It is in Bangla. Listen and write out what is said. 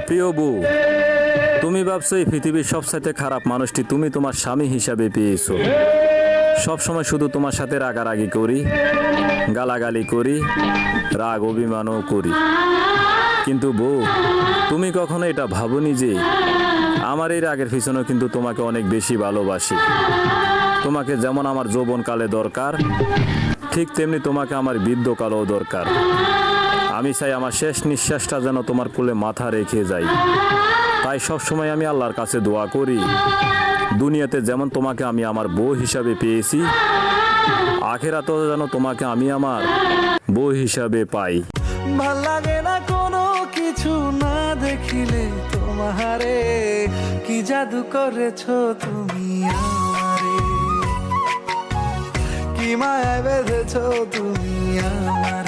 প্রিয় বউ, তুমি ভাবছো এই পৃথিবীর সবচাইতে খারাপ মানুষটি তুমি তোমার স্বামী হিসাবে পেয়েছো। সবসময় শুধু তোমার সাথে রাগারাগি করি, গালাগালি করি, রাগ অভিমানও করি। কিন্তু বউ, তুমি কখনো এটা ভাবোনি যে আমার এই রাগের পিছনেও কিন্তু তোমাকে অনেক বেশি ভালোবাসি। তোমাকে যেমন আমার যৌবনকালে দরকার, ঠিক তেমনি তোমাকে আমার বৃদ্ধকালেও দরকার। আমি চাই আমার শেষ নিঃশ্বাসটা যেন তোমার কোলে মাথা রেখে যাই। তাই সবসময় আমি আল্লাহর কাছে দোয়া করি, দুনিয়াতে যেমন তোমাকে আমি আমার বউ হিসাবে পেয়েছি, আখেরাতেও যেন তোমাকে আমি আমার বউ হিসাবে পাই। ভাল লাগে না কোনো কিছু না দেখিলে তোমারে, কি জাদু করেছো তুমি আমারে, কি মায়া বেঁধেছো তুমি আমারে।